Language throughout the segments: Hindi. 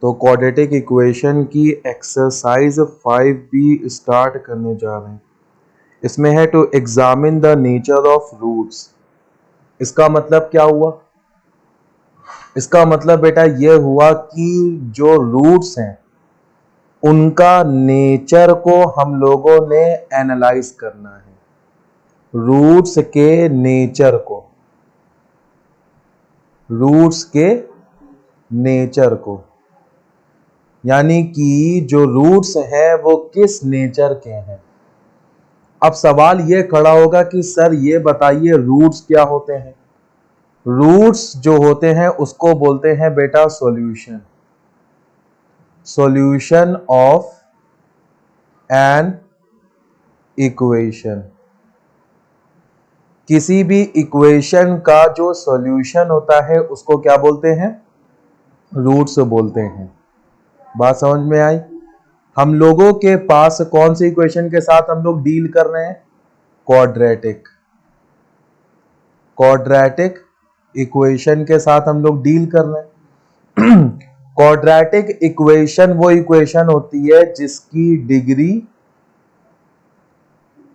तो क्वाड्रेटिक इक्वेशन की एक्सरसाइज 5B स्टार्ट करने जा रहे हैं। इसमें है to examine the nature of roots. इसका मतलब क्या हुआ? इसका मतलब बेटा ये हुआ कि जो रूट्स हैं उनका नेचर को हम लोगों ने एनालाइज करना है। रूट्स के नेचर को, रूट्स के नेचर को, यानी कि जो रूट्स हैं वो किस नेचर के हैं। अब सवाल ये खड़ा होगा कि सर ये बताइए रूट्स क्या होते हैं। रूट्स जो होते हैं उसको बोलते हैं बेटा solution, solution of an equation. किसी भी इक्वेशन का जो सॉल्यूशन होता है उसको क्या बोलते हैं? रूट्स बोलते हैं। बात समझ में आई? हम लोगों के पास कौन सी इक्वेशन के साथ हम लोग डील कर रहे हैं? क्वाड्रेटिक, क्वाड्रेटिक इक्वेशन के साथ हम लोग डील कर रहे हैं। क्वाड्रेटिक इक्वेशन वो इक्वेशन होती है जिसकी डिग्री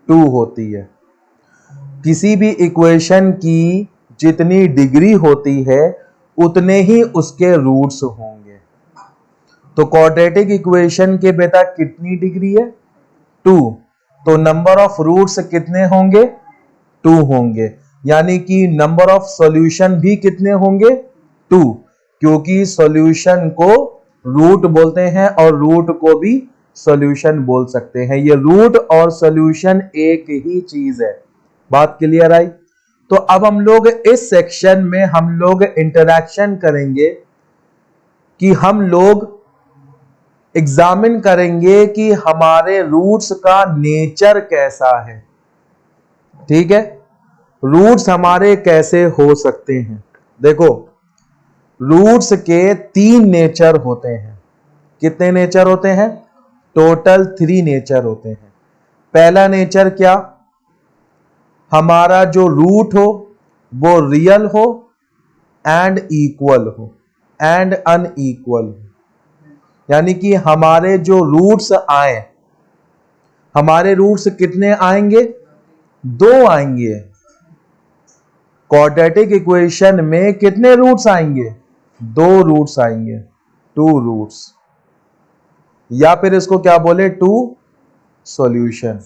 2 होती है। किसी भी इक्वेशन की जितनी डिग्री होती है उतने ही उसके रूट्स होंगे। तो क्वाड्रेटिक इक्वेशन के बेटा कितनी डिग्री है? 2। तो नंबर ऑफ रूट्स कितने होंगे? 2 होंगे। यानी कि नंबर ऑफ सॉल्यूशन भी कितने होंगे? 2, क्योंकि सॉल्यूशन को रूट बोलते हैं और रूट को भी सॉल्यूशन बोल सकते हैं। ये रूट और सॉल्यूशन एक ही चीज है। बात क्लियर आई? तो अब हम लोग इस सेक्शन में हम लोग इंटरैक्शन करेंगे कि हम लोग एग्जामिन करेंगे कि हमारे रूट्स का नेचर कैसा है। ठीक है, रूट्स हमारे कैसे हो सकते हैं। देखो, रूट्स के 3 नेचर होते हैं। कितने नेचर होते हैं? टोटल 3 नेचर होते हैं। पहला नेचर क्या? हमारा जो रूट हो वो रियल हो एंड इक्वल हो, एंड अनइक्वल हो। यानी कि हमारे जो रूट्स आए, हमारे रूट्स कितने आएंगे? 2 आएंगे। क्वाड्रेटिक इक्वेशन में कितने रूट्स आएंगे? 2 रूट्स आएंगे, 2 रूट्स, या फिर इसको क्या बोले? 2 सॉल्यूशन।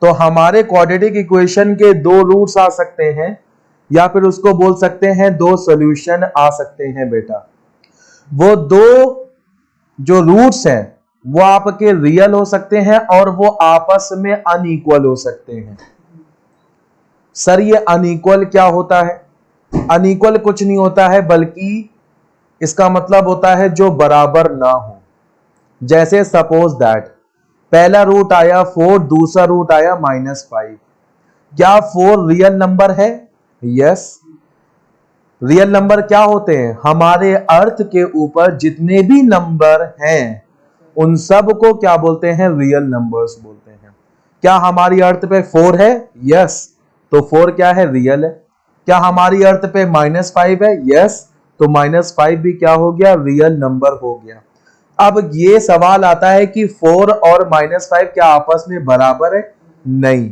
तो हमारे क्वाड्रेटिक इक्वेशन के 2 रूट्स आ सकते हैं, या फिर उसको बोल सकते हैं 2 सॉल्यूशन आ सकते हैं बेटा। वो 2 जो रूट्स हैं वो आपके रियल हो सकते हैं और वो आपस में अनइक्वल हो सकते हैं। सर ये अनइक्वल क्या होता है? अनइक्वल कुछ नहीं होता है, बल्कि इसका मतलब होता है जो बराबर ना हो। जैसे सपोज दैट पहला रूट आया 4, दूसरा रूट आया -5। क्या 4 रियल नंबर है? यस। रियल नंबर क्या होते हैं? हमारे अर्थ के ऊपर जितने भी नंबर हैं उन सब को क्या बोलते हैं? रियल नंबर्स बोलते हैं। क्या हमारी अर्थ पे 4 है? यस। तो 4 क्या है? रियल है। क्या हमारी अर्थ पे -5 है? यस। तो -5 भी क्या हो गया? रियल नंबर हो गया। अब ये सवाल आता है कि 4 और -5 क्या आपस में बराबर है? नहीं।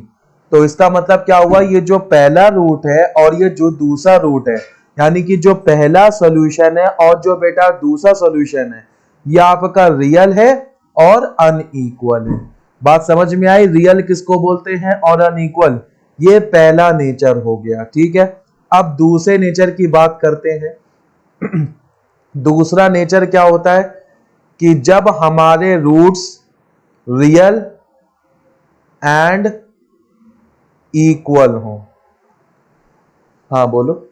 तो इसका मतलब क्या हुआ? ये जो पहला रूट है और ये जो दूसरा रूट है, यानी कि जो पहला सॉल्यूशन है और जो बेटा दूसरा सॉल्यूशन है, ये आपका रियल है और अनइक्वल है। बात समझ में आई? रियल किसको बोलते हैं और अनइक्वल? ये पहला नेचर हो गया। ठीक है, अब दूसरे नेचर की बात करते हैं। दूसरा नेचर क्या होता है कि जब हमारे रूट्स रियल एंड इक्वल हो। हाँ बोलो।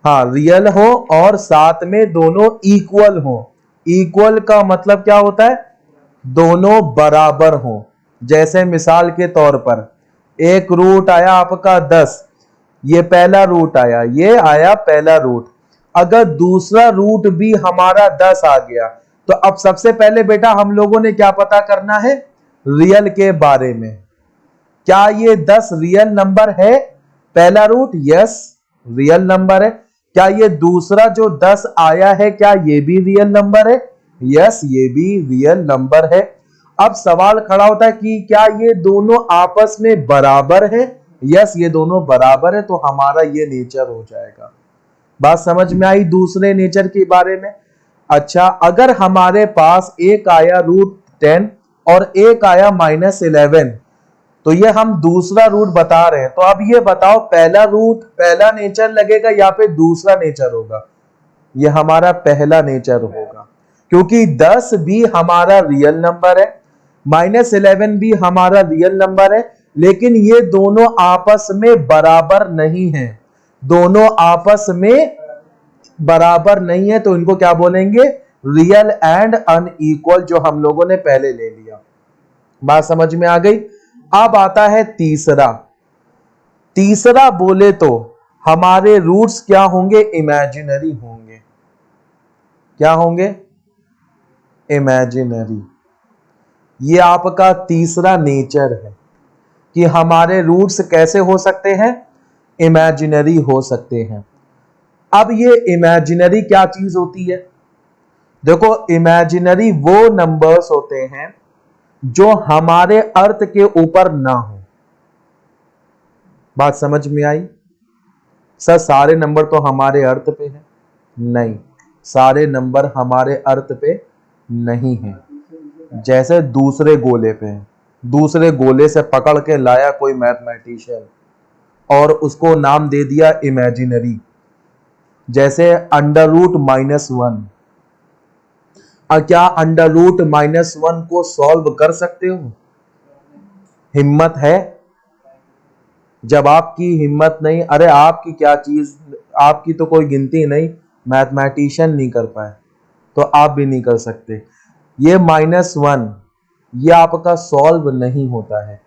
हाँ, रियल हो और साथ में दोनों इक्वल हो। इक्वल का मतलब क्या होता है? दोनों बराबर हो। जैसे मिसाल के तौर पर एक रूट आया आपका 10, ये पहला रूट आया, ये आया पहला रूट। अगर दूसरा रूट भी हमारा 10 आ गया तो अब सबसे पहले बेटा हम लोगों ने क्या पता करना है? रियल के बारे में। क्या ये 10 रियल नंबर है? पहला रूट यस रियल नंबर है। क्या ये दूसरा जो 10 आया है क्या ये भी रियल नंबर है? यस, ये भी रियल नंबर है। अब सवाल खड़ा होता है कि क्या ये दोनों आपस में बराबर है? यस, ये दोनों बराबर है, तो हमारा ये नेचर हो जाएगा। बात समझ में आई दूसरे नेचर के बारे में? अच्छा, अगर हमारे पास एक आया √10 और एक आया -11, तो ये हम दूसरा रूट बता रहे हैं। तो अब ये बताओ पहला नेचर लगेगा या फिर दूसरा नेचर होगा? ये हमारा पहला नेचर होगा, क्योंकि 10 भी हमारा रियल नंबर है, -11 भी हमारा रियल नंबर है, लेकिन ये दोनों आपस में बराबर नहीं है। दोनों आपस में बराबर नहीं है, तो इनको क्या बोलेंगे? रियल एंड अनइक्वल, जो हम लोगों ने पहले ले लिया। बात समझ में आ गई? अब आता है तीसरा। तीसरा बोले तो हमारे रूट्स क्या होंगे? इमेजिनरी होंगे। क्या होंगे? इमेजिनरी। ये आपका तीसरा नेचर है कि हमारे रूट्स कैसे हो सकते हैं? इमेजिनरी हो सकते हैं। अब ये इमेजिनरी क्या चीज होती है? देखो, इमेजिनरी वो नंबर्स होते हैं जो हमारे अर्थ के ऊपर ना हो। बात समझ में आई? सर सारे नंबर तो हमारे अर्थ पे हैं। नहीं, सारे नंबर हमारे अर्थ पे नहीं हैं। जैसे दूसरे गोले पे हैं। दूसरे गोले से पकड़ के लाया कोई मैथमेटिशियन और उसको नाम दे दिया इमेजिनरी, जैसे √-1। क्या √-1 को सॉल्व कर सकते हो? हिम्मत है? जब आपकी हिम्मत नहीं, अरे आपकी क्या चीज, आपकी तो कोई गिनती नहीं, मैथमेटिशियन नहीं कर पाए तो आप भी नहीं कर सकते। ये -1 ये आपका सॉल्व नहीं होता है,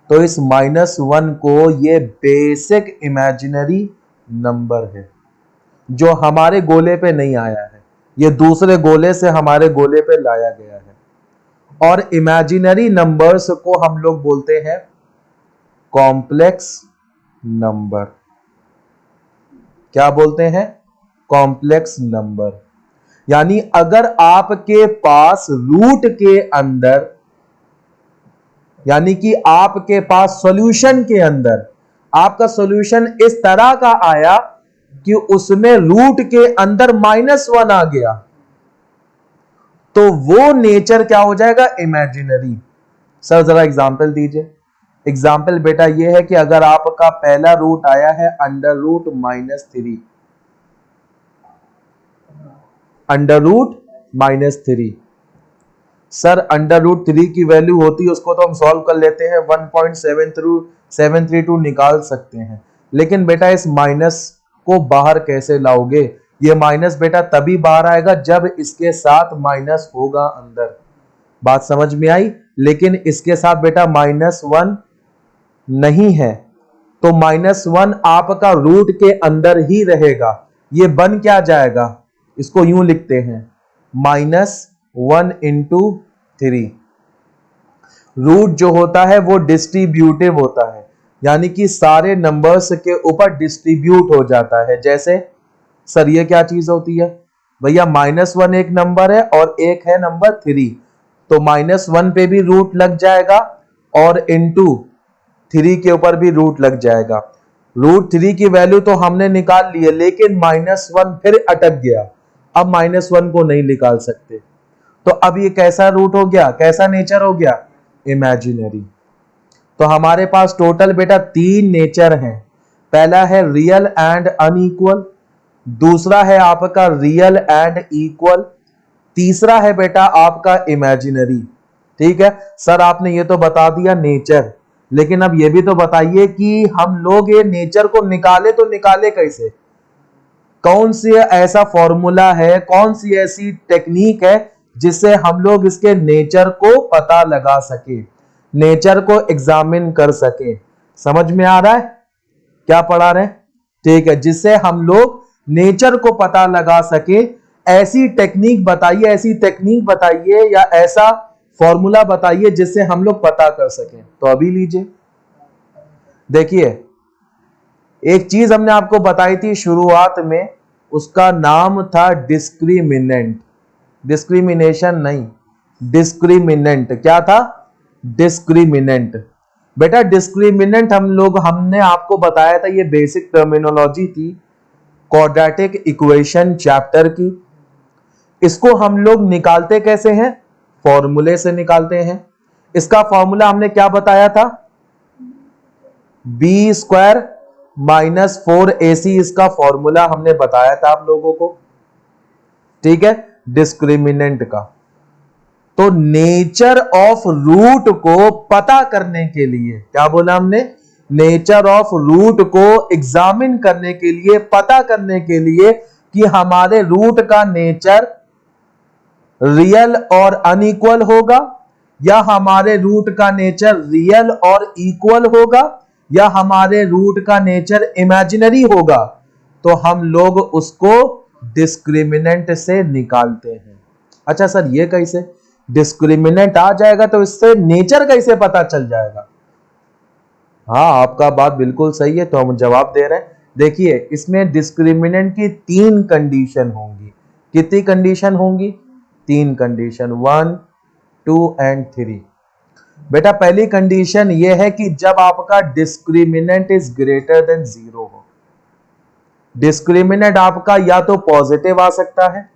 तो इस -1 को ये बेसिक इमेजिनरी नंबर है जो हमारे गोले पे नहीं आया है, ये दूसरे गोले से हमारे गोले पे लाया गया है। और इमेजिनरी नंबर्स को हम लोग बोलते हैं कॉम्प्लेक्स नंबर। क्या बोलते हैं? Complex number. यानी अगर आपके पास रूट के अंदर, यानी कि आपके पास सॉल्यूशन के अंदर आपका सॉल्यूशन इस तरह का आया कि उसमें रूट के अंदर -1 आ गया, तो वो नेचर क्या हो जाएगा? इमेजिनरी। सर जरा एग्जांपल दीजिए। एग्जाम्पल बेटा ये है कि अगर आपका पहला रूट आया है √-3, √-3। सर √3 की वैल्यू होती है, उसको तो हम सॉल्व कर लेते हैं, 1.732 निकाल सकते हैं। लेकिन बेटा इस माइनस को बाहर कैसे लाओगे? ये माइनस बेटा तभी बाहर आएगा जब इसके साथ माइनस होगा अंदर। बात समझ में आई? लेकिन इसके साथ बेटा -1 नहीं है, तो -1 आपका रूट के अंदर ही रहेगा। ये बन क्या जाएगा? इसको यूं लिखते हैं, -1 × 3। रूट जो होता है वो डिस्ट्रीब्यूटिव होता है, यानी कि सारे नंबर्स के ऊपर डिस्ट्रीब्यूट हो जाता है। जैसे सर ये क्या चीज होती है? भैया -1 एक नंबर है और एक है नंबर 3, तो -1 पे भी रूट लग जाएगा और × 3 के ऊपर भी रूट लग जाएगा। √3 की वैल्यू तो हमने निकाल ली है, लेकिन -1 फिर अटक गया, अब -1 को नहीं निकाल सकते। तो अब ये कैसा रूट हो गया? कैसा नेचर हो गया? इमेजिनरी। तो हमारे पास टोटल बेटा 3 नेचर हैं। पहला है रियल एंड अनइक्वल, दूसरा है आपका रियल एंड इक्वल, तीसरा है बेटा आपका इमेजिनरी। ठीक है सर, आपने ये तो बता दिया नेचर, लेकिन अब ये भी तो बताइए कि हम लोग ये नेचर को निकाले तो निकाले कैसे? कौन सी ऐसा फॉर्मूला है, कौन सी ऐसी टेक्निक है जिससे हम लोग इसके नेचर को पता लगा सके, नेचर को एग्जामिन कर सके? समझ में आ रहा है क्या पढ़ा रहे हैं? ठीक है, जिससे हम लोग नेचर को पता लगा सके, ऐसी टेक्निक बताइए, ऐसी टेक्निक बताइए या ऐसा फॉर्मूला बताइए जिससे हम लोग पता कर सकें। तो अभी लीजिए, देखिए एक चीज हमने आपको बताई थी शुरुआत में उसका नाम था डिस्क्रिमिनेंट, डिस्क्रिमिनेशन नहीं, डिस्क्रिमिनेंट। क्या था? डिस्क्रिमिनेंट। बेटा डिस्क्रिमिनेंट हमने आपको बताया था, ये बेसिक टर्मिनोलॉजी थी क्वाड्रेटिक इक्वेशन चैप्टर की। इसको हम लोग निकालते कैसे हैं? फॉर्मूले से निकालते हैं। इसका फॉर्मूला हमने क्या बताया था? बी स्क्वायर माइनस 4ac, इसका फॉर्मूला हमने बताया था आप लोगों को, ठीक है, डिस्क्रिमिनेंट का। तो नेचर ऑफ रूट को पता करने के लिए, क्या बोला हमने? नेचर ऑफ रूट को एग्जामिन करने के लिए, पता करने के लिए कि हमारे रूट का नेचर रियल और अनइक्वल होगा, या हमारे रूट का नेचर रियल और इक्वल होगा, या हमारे रूट का नेचर इमेजिनरी होगा, तो हम लोग उसको डिस्क्रिमिनेंट से निकालते हैं। अच्छा सर ये कैसे? डिस्क्रिमिनेंट आ जाएगा तो इससे नेचर कैसे पता चल जाएगा? हाँ आपका बात बिल्कुल सही है, तो हम जवाब दे रहे हैं। देखिए इसमें डिस्क्रिमिनेंट की 3 कंडीशन होंगी। कितनी कंडीशन होंगी? 3 कंडीशन, 1 2 एंड 3। बेटा पहली कंडीशन यह है कि जब आपका डिस्क्रिमिनेंट इज ग्रेटर देन 0 हो। डिस्क्रिमिनेंट आपका या तो पॉजिटिव आ सकता है,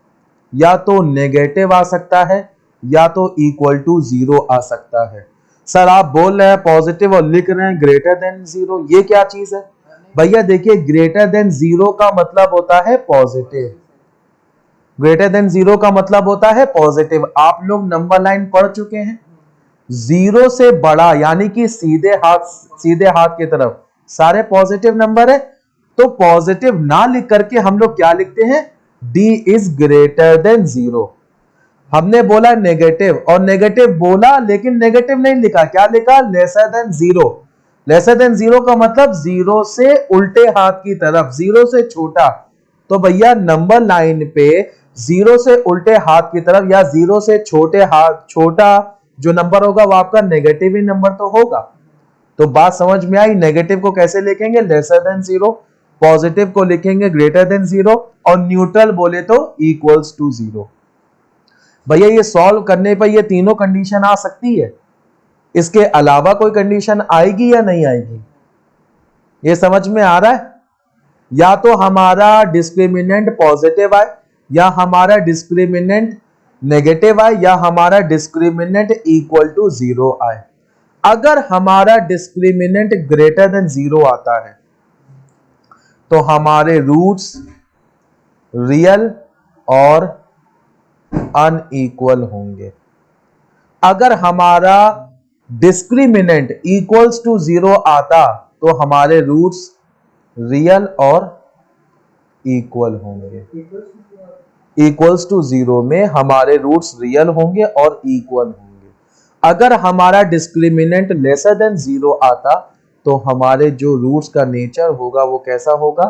या तो नेगेटिव आ सकता है, या तो इक्वल टू 0 आ सकता है। सर आप बोल रहे हैं पॉजिटिव और लिख रहे हैं ग्रेटर देन 0, ये क्या चीज है? भैया देखिए ग्रेटर देन 0 का मतलब होता है पॉजिटिव, ग्रेटर देन 0 का मतलब होता है पॉजिटिव। आप लोग नंबर लाइन पढ़ चुके हैं, 0 से बड़ा यानी कि सीधे हाथ की तरफ सारे पॉजिटिव नंबर है। तो पॉजिटिव ना लिख करके हम लोग क्या लिखते हैं? d is greater than 0। हमने बोला नेगेटिव, और नेगेटिव बोला लेकिन नेगेटिव नहीं लिखा, क्या लिखा? Laser than 0। लेसर देन 0 का मतलब 0 से उल्टे हाथ की तरफ, 0 से छोटा। तो भैया नंबर लाइन पे 0 से उल्टे हाथ की तरफ या 0 से छोटा जो नंबर होगा वो आपका नेगेटिव ही नंबर तो होगा। तो बात समझ में आई? नेगेटिव को कैसे लिखेंगे? लेसर देन 0, पॉजिटिव को लिखेंगे ग्रेटर देन 0, और न्यूट्रल बोले तो इक्वल्स टू 0। भैया ये सॉल्व करने पर ये तीनों कंडीशन आ सकती है, इसके अलावा कोई कंडीशन आएगी या नहीं आएगी? ये समझ में आ रहा है? या तो हमारा डिस्क्रिमिनेंट पॉजिटिव आए, या हमारा डिस्क्रिमिनेंट नेगेटिव आए, या हमारा डिस्क्रिमिनेंट इक्वल टू 0 आए। अगर हमारा डिस्क्रिमिनेंट ग्रेटर देन 0 आता है तो हमारे रूट्स रियल और अनइक्वल होंगे। अगर हमारा डिस्क्रिमिनेंट इक्वल्स टू 0 आता तो हमारे रूट्स रियल और इक्वल होंगे। इक्वल्स टू 0 में हमारे रूट्स रियल होंगे और इक्वल होंगे। अगर हमारा डिस्क्रिमिनेंट लेसर देन 0 आता तो हमारे जो रूट्स का नेचर होगा वो कैसा होगा?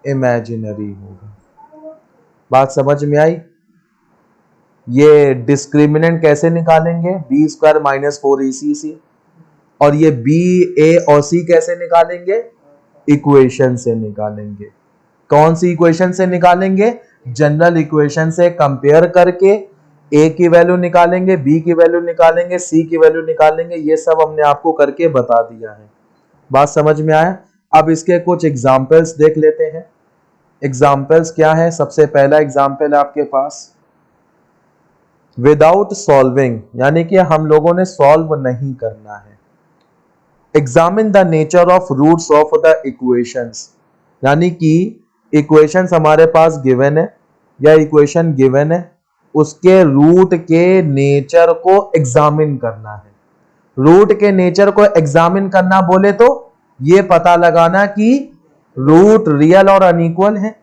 इमेजिनरी होगा। बात समझ में आई? ये डिस्क्रिमिनेंट कैसे निकालेंगे? B square minus 4ac। और ये बी, ए और सी कैसे निकालेंगे? इक्वेशन से निकालेंगे। कौन सी इक्वेशन से निकालेंगे? जनरल इक्वेशन से कंपेयर करके ए की वैल्यू निकालेंगे, बी की वैल्यू निकालेंगे, सी की वैल्यू निकालेंगे। ये सब हमने आपको करके बता दिया है। बात समझ में आया? अब इसके कुछ एग्जाम्पल्स देख लेते हैं। एग्जाम्पल्स क्या है? सबसे पहला एग्जाम्पल है आपके पास विदाउट सॉल्विंग, यानी कि हम लोगों ने सॉल्व नहीं करना है। Examine the nature of roots of the equations, यानी कि इक्वेशंस हमारे पास गिवन है या इक्वेशन गिवन है, उसके रूट के नेचर को एग्जामिन करना है। रूट के नेचर को एग्जामिन करना बोले तो ये पता लगाना कि रूट रियल और अनइक्वल है,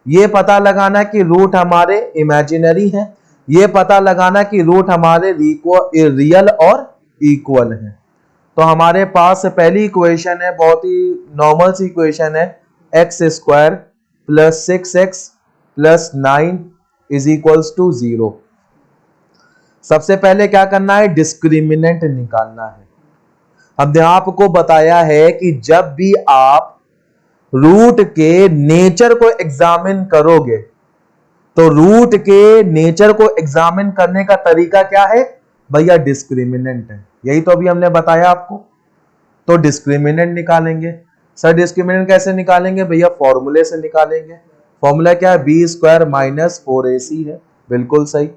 ये पता लगाना कि रूट हमारे इमेजिनरी है, ये पता लगाना कि रूट हमारे रियल और इक्वल है। तो हमारे पास पहली इक्वेशन है, बहुत ही नॉर्मल सी इक्वेशन है, x square plus 6x plus 9 is equals to 0। सबसे पहले क्या करना है? डिस्क्रिमिनेंट निकालना है। हमने आपको बताया है कि जब भी आप रूट के नेचर को एग्जामिन करोगे तो रूट के नेचर को एग्जामिन करने का तरीका क्या है भैया? डिस्क्रिमिनेंट है। यही तो अभी हमने बताया आपको। तो डिस्क्रिमिनेंट निकालेंगे। सर डिस्क्रिमिनेंट कैसे निकालेंगे भैया? फॉर्मूले से निकालेंगे। फॉर्मूला क्या है? बी स्क्वायर माइनस 4ac है। बिल्कुल सही।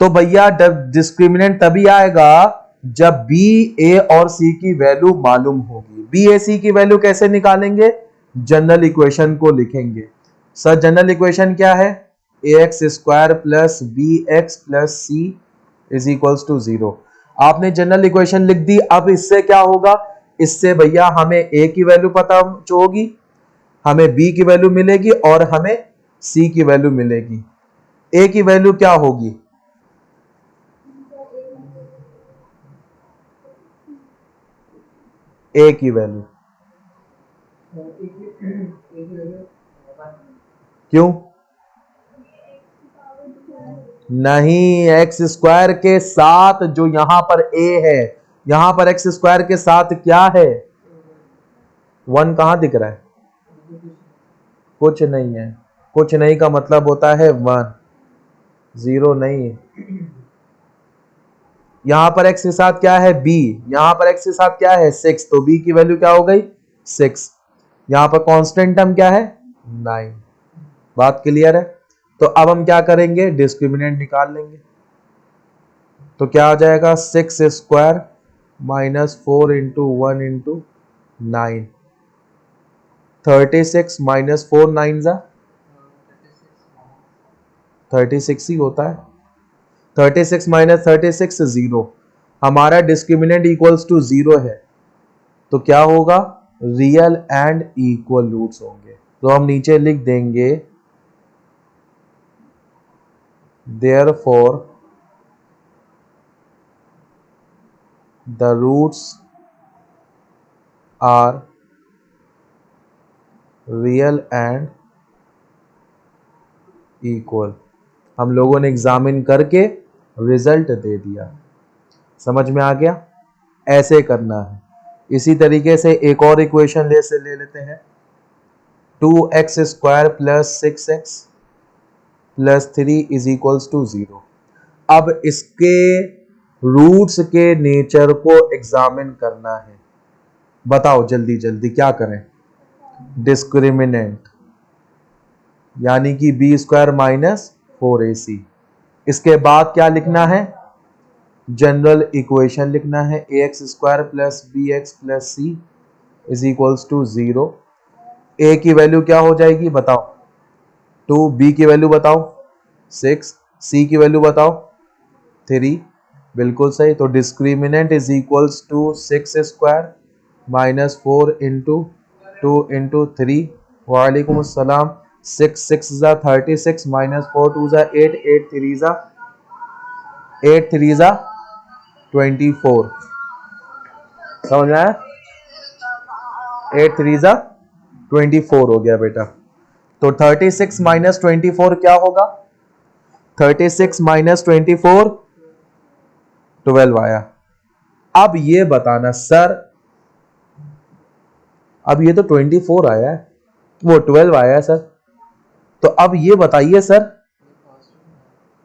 तो भैया डिस्क्रिमिनेंट तभी आएगा जब बी, ए और सी की वैल्यू मालूम होगी। बी, ए, सी की वैल्यू कैसे निकालेंगे? जनरल इक्वेशन को लिखेंगे। सर जनरल इक्वेशन क्या है? A x square plus B x plus C is equals to 0। आपने जनरल इक्वेशन लिख दी। अब इससे क्या होगा? इससे भैया हमें ए की वैल्यू पता होगी, हमें बी की वैल्यू मिलेगी और हमें सी की वैल्यू मिलेगी। ए की वैल्यू क्या होगी? ए की वैल्यू क्यों नहीं? एक्स स्क्वायर के साथ जो यहां पर ए है, यहां पर एक्स स्क्वायर के साथ क्या है? 1 कहां दिख रहा है? कुछ नहीं है। कुछ नहीं का मतलब होता है 1, 0 नहीं। यहां पर एक्स के साथ क्या है? बी। यहां पर एक्स के साथ क्या है? 6। तो बी की वैल्यू क्या हो गई? 6। यहां पर कांस्टेंट टर्म क्या है? 9। बात क्लियर है? तो अब हम क्या करेंगे? डिस्क्रिमिनेंट निकाल लेंगे। तो क्या आ जाएगा? 6 square minus 4 into 1 into 9। 36 minus 4 9 जा 36 ही होता है। 36 माइनस 36 0। हमारा डिस्क्रिमिनेंट इक्वल्स टू 0 है। तो क्या होगा? रियल एंड इक्वल रूट्स होंगे। तो हम नीचे लिख देंगे therefore the roots are real and equal. हम लोगों ने एग्जामिन करके रिजल्ट दे दिया। समझ में आ गया? ऐसे करना है। इसी तरीके से एक और इक्वेशन ले लेते हैं। 2x square plus 6x plus 3 is equals to 0। अब इसके रूट्स के नेचर को एग्जामिन करना है। बताओ जल्दी जल्दी क्या करें? डिस्क्रिमिनेंट यानी कि बी स्क्वायर माइनस 4ac। इसके बाद क्या लिखना है? जनरल इक्वेशन लिखना है। A x square plus B x plus C is equals to 0। A की वैल्यू क्या हो जाएगी बताओ? 2। बी की वैल्यू बताओ? 6। सी की वैल्यू बताओ? 3। बिल्कुल सही। तो discriminant is equals to 6 square minus 4 into 2 into 3। वालेकुम अस्सलाम। 6 6 जा 36 माइनस 4 2 जा 8 8 3 जा 24। समझ में आया? 8 3 जा 24 हो गया बेटा। तो 36 माइनस 24 क्या होगा? 36 माइनस 24 12 आया। अब ये बताना सर, अब ये तो 24 आया है, वो 12 आया है सर। तो अब ये बताइए सर,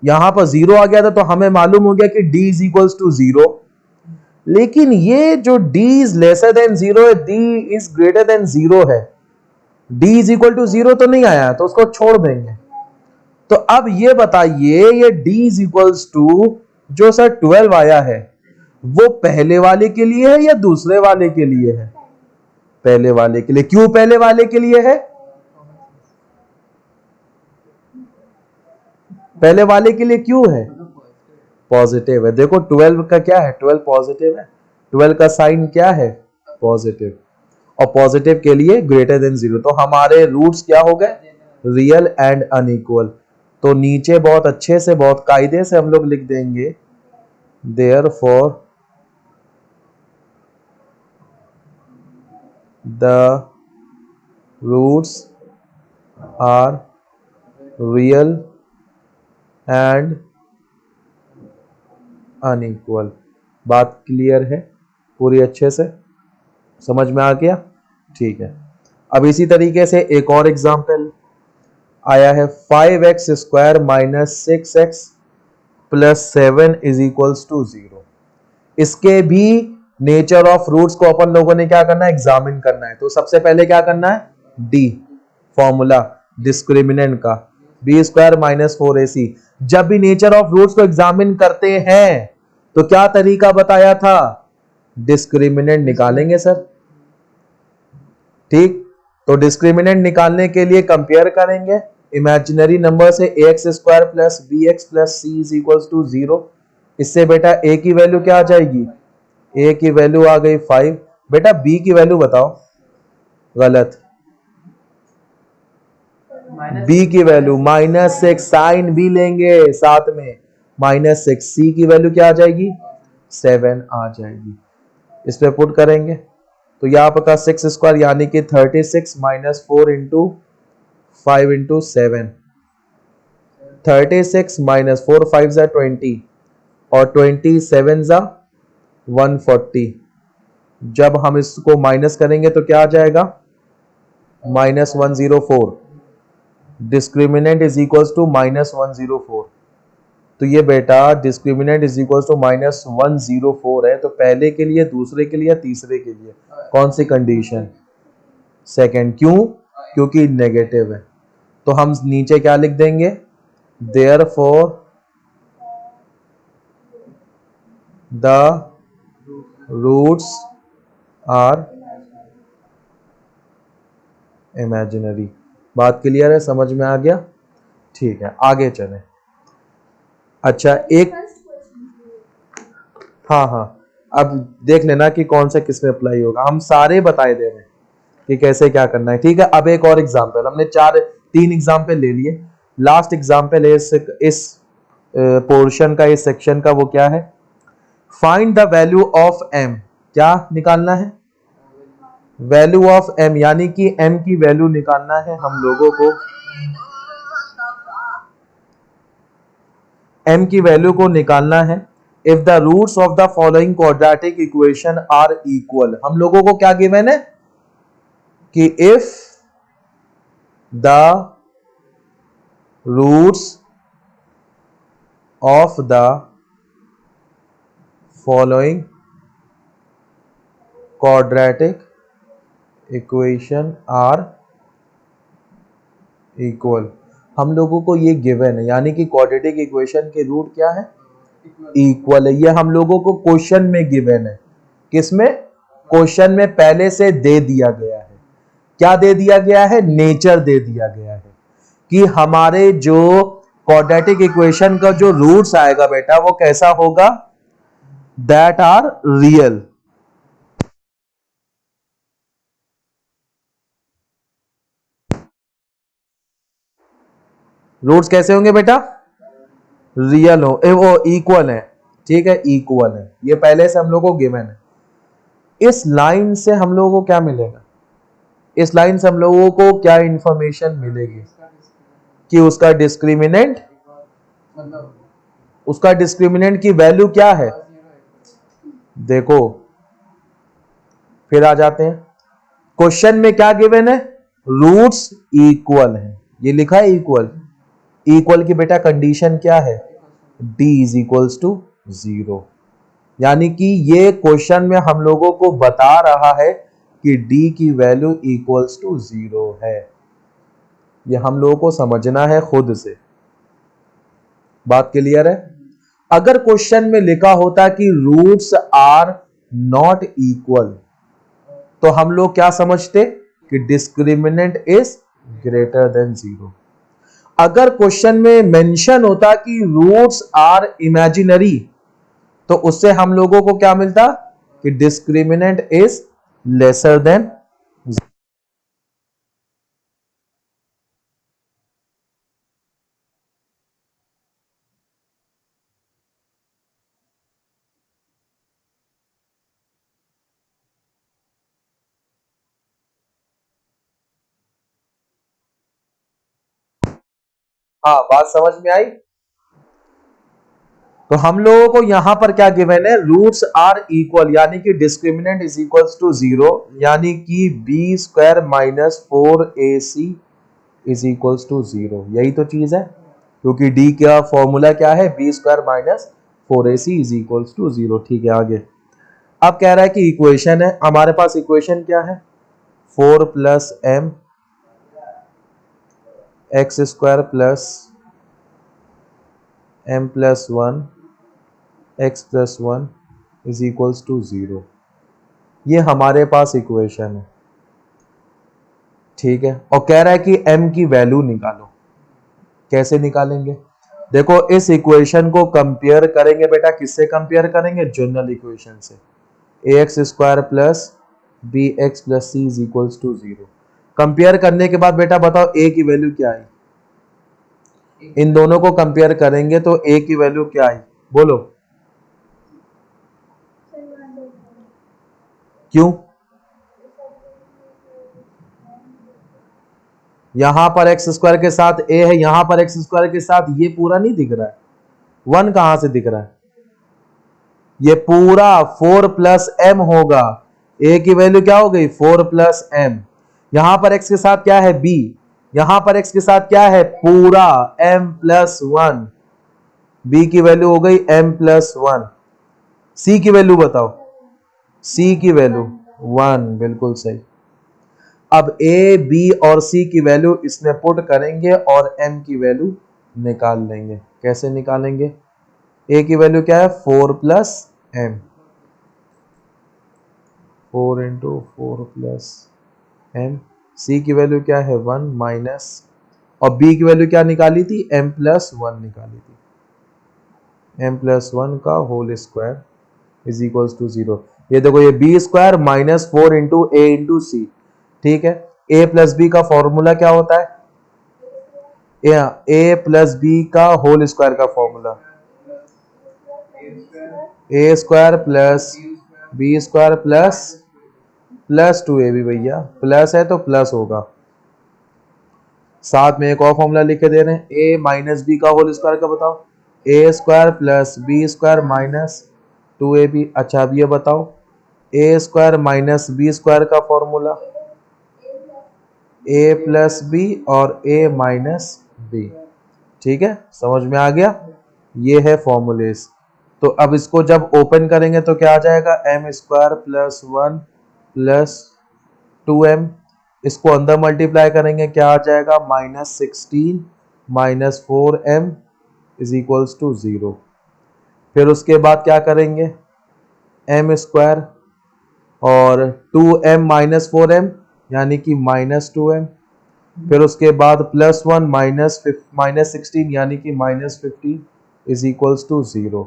यहां पर 0 आ गया था तो हमें मालूम हो गया कि d इज इक्वल्स टू 0। लेकिन ये जो d इज लेसर देन 0 है, d इज ग्रेटर देन 0 है, d इज इक्वल टू 0 तो नहीं आया, तो उसको छोड़ देंगे। तो अब ये बताइए, ये d इज इक्वल्स टू जो सर 12 आया है वो पहले वाले के लिए है या दूसरे वाले के लिए है? पहले वाले के लिए। क्यों पहले वाले के लिए है? पहले वाले के लिए क्यों है? पॉजिटिव है। देखो 12 का क्या है? 12 पॉजिटिव है। 12 का साइन क्या है? पॉजिटिव। और पॉजिटिव के लिए ग्रेटर देन 0। तो हमारे रूट्स क्या हो गए? Real and unequal. तो नीचे बहुत अच्छे से, बहुत कायदे से हम लोग लिख देंगे therefore the roots are real and unequal. बात क्लियर है पूरी? अच्छे से समझ में आ गया? ठीक है। अब इसी तरीके से एक और एग्जांपल आया है 5x square minus 6x plus 7 is equals to 0। इसके भी नेचर ऑफ रूट्स को अपन लोगों ने क्या करना है, एग्जामिन करना है। तो सबसे पहले क्या करना है, डी फॉर्मूला डिस्क्रिमिनेंट का बी स्क्वायर माइनस 4ac। जब भी नेचर ऑफ रूट्स को एग्जामिन करते हैं तो क्या तरीका बताया था, डिस्क्रिमिनेंट निकालेंगे सर। ठीक, तो डिस्क्रिमिनेंट निकालने के लिए कंपेयर करेंगे इमेजिनरी नंबर से ax square plus B x plus C is equal to 0। इससे बेटा a की वैल्यू क्या आ जाएगी, a की वैल्यू आ गई 5। बेटा b की वैल्यू बताओ, गलत, b की वैल्यू -6, साइन भी लेंगे साथ में, -6। c की वैल्यू क्या आ जाएगी, 7 आ जाएगी। इस पे पुट करेंगे तो यहाँ पर 6 स्क्वायर यानी कि 36 माइनस 4 इंटू 5 इंटू 7, 36 माइनस 4 5 जा 20 और 27 जा 140। जब हम इसको माइनस करेंगे तो क्या आ जाएगा, -104। Discriminant is equals to -104। तो ये बेटा डिस्क्रिमिनेंट इज इक्वल्स टू -104 है। तो पहले के लिए, दूसरे के लिए, तीसरे के लिए कौन सी कंडीशन, सेकंड। क्यों, क्योंकि नेगेटिव है। तो हम नीचे क्या लिख देंगे, therefore the roots are imaginary. बात क्लियर है, समझ में आ गया। ठीक है, आगे चलें। अच्छा एक, हाँ हाँ, अब देख लेना कि कौन सा किस में अप्लाई होगा। हम सारे बताए दे रहे हैं कि कैसे क्या करना है। ठीक है, अब एक और एग्जांपल, हमने 3 एग्जांपल ले लिए। लास्ट एग्जांपल है इस पोर्शन का, इस सेक्शन का, वो क्या है, find the value of m। क्या निकालना है, वैल्यू ऑफ m, यानी कि m की वैल्यू निकालना है हम लोगों को। m की वैल्यू को निकालना है if the roots of the following quadratic equation are equal. हम लोगों को क्या गिवन है कि if the roots of the following quadratic equation are equal. हम लोगों को ये गिवन है, यानी कि क्वाड्रेटिक इक्वेशन के रूट क्या है, इक्वल है। ये हम लोगों को क्वेश्चन में गिवन है। किसमें, क्वेश्चन में पहले से दे दिया गया है। क्या दे दिया गया है, नेचर दे दिया गया है कि हमारे जो क्वाड्रेटिक इक्वेशन का जो रूट्स आएगा बेटा वो कैसा होगा, दैट आर रियल। रूट्स कैसे होंगे बेटा, रियल हो, वो इक्वल है। ठीक है, इक्वल है, ये पहले से हम लोग को गिवन है। इस लाइन से हम लोगों को क्या मिलेगा, इस लाइन से हम लोगों को क्या इंफॉर्मेशन मिलेगी कि उसका डिस्क्रिमिनेंट, उसका डिस्क्रिमिनेंट की वैल्यू क्या है। देखो फिर आ जाते हैं, क्वेश्चन में क्या गिवन है, रूट्स इक्वल है, ये लिखा है इक्वल। इक्वल की बेटा कंडीशन क्या है, d इज इक्वल्स टू 0। यानी कि ये क्वेश्चन में हम लोगों को बता रहा है कि d की वैल्यू इक्वल्स टू 0 है। ये हम लोगों को समझना है खुद से। बात क्लियर है। अगर क्वेश्चन में लिखा होता कि रूट्स आर नॉट इक्वल तो हम लोग क्या समझते कि डिस्क्रिमिनेंट इज ग्रेटर देन 0। अगर क्वेश्चन में मेंशन होता कि रूट्स आर इमेजिनरी तो उससे हम लोगों को क्या मिलता कि डिस्क्रिमिनेंट इज लेसर देन। हाँ, बात समझ में आई। तो हम लोगों को यहां पर क्या गिवन है, रूट्स आर इक्वल, यानी कि डिस्क्रिमिनेंट इज इक्वल्स टू 0, यानी कि B square minus 4ac is equals to 0। यही तो चीज है, क्योंकि डी का फॉर्मूला क्या है, b square minus 4ac is equals to 0। ठीक है, आगे अब कह रहा है कि इक्वेशन है, हमारे पास इक्वेशन क्या है, 4 plus m x square plus m plus 1 x plus 1 is equals to 0। ये हमारे पास इक्वेशन है। ठीक है, और कह रहा है कि m की वैल्यू निकालो। कैसे निकालेंगे, देखो इस इक्वेशन को कंपेयर करेंगे बेटा, किससे कंपेयर करेंगे, जनरल इक्वेशन से, a x square plus B x plus C is equals to 0। Compare करने के बाद बेटा बताओ a की वैल्यू क्या आई, इन दोनों को कंपेयर करेंगे तो a की वैल्यू क्या आई, बोलो क्यों, यहां पर एक्स स्क्वायर के साथ a है, यहां पर एक्स स्क्वायर के साथ ये पूरा नहीं दिख रहा है, 1 कहां से दिख रहा है, ये पूरा 4 प्लस एम होगा, a की वैल्यू क्या हो गई 4 प्लस एम, यहां पर x के साथ क्या है b, यहां पर x के साथ क्या है पूरा m प्लस 1, b की वैल्यू हो गई m प्लस 1, c की वैल्यू बताओ, c की वैल्यू 1, बिल्कुल सही। अब a b और c की वैल्यू इसमें पुट करेंगे और m की वैल्यू निकाल लेंगे। कैसे निकालेंगे, a की वैल्यू क्या है 4 plus m, 4 into 4 plus m, c की वैल्यू क्या है 1 माइनस, और b की वैल्यू क्या निकाली थी m प्लस 1 निकाली थी, m प्लस 1 का whole square is equals to 0। ये देखो ये b square minus 4 into a into c. ठीक है, a प्लस बी का फॉर्मूला क्या होता है, a प्लस बी का होल स्क्वायर का formula a square plus b square plus plus 2ab, भैया प्लस है तो प्लस होगा, साथ में एक और फॉर्मूला लिख के दे रहे हैं, a माइनस बी का होल स्क्वायर का बताओ, a square plus b square minus 2ab। अच्छा अब ये बताओ a square minus b square का फॉर्मूला a प्लस बी और a माइनस बी। ठीक है, समझ में आ गया, ये है फॉर्मूलेस। तो अब इसको जब ओपन करेंगे तो क्या आ जाएगा, M square plus 1 plus 2m, इसको अंदर मल्टीप्लाई करेंगे क्या आ जाएगा minus 16 minus 4m is equals to 0। फिर उसके बाद क्या करेंगे, एम स्क्वायर और 2m माइनस 4m यानी कि माइनस 2m, फिर उसके बाद प्लस 1 माइनस 16 यानी कि माइनस 15 इज इक्वल्स टू 0।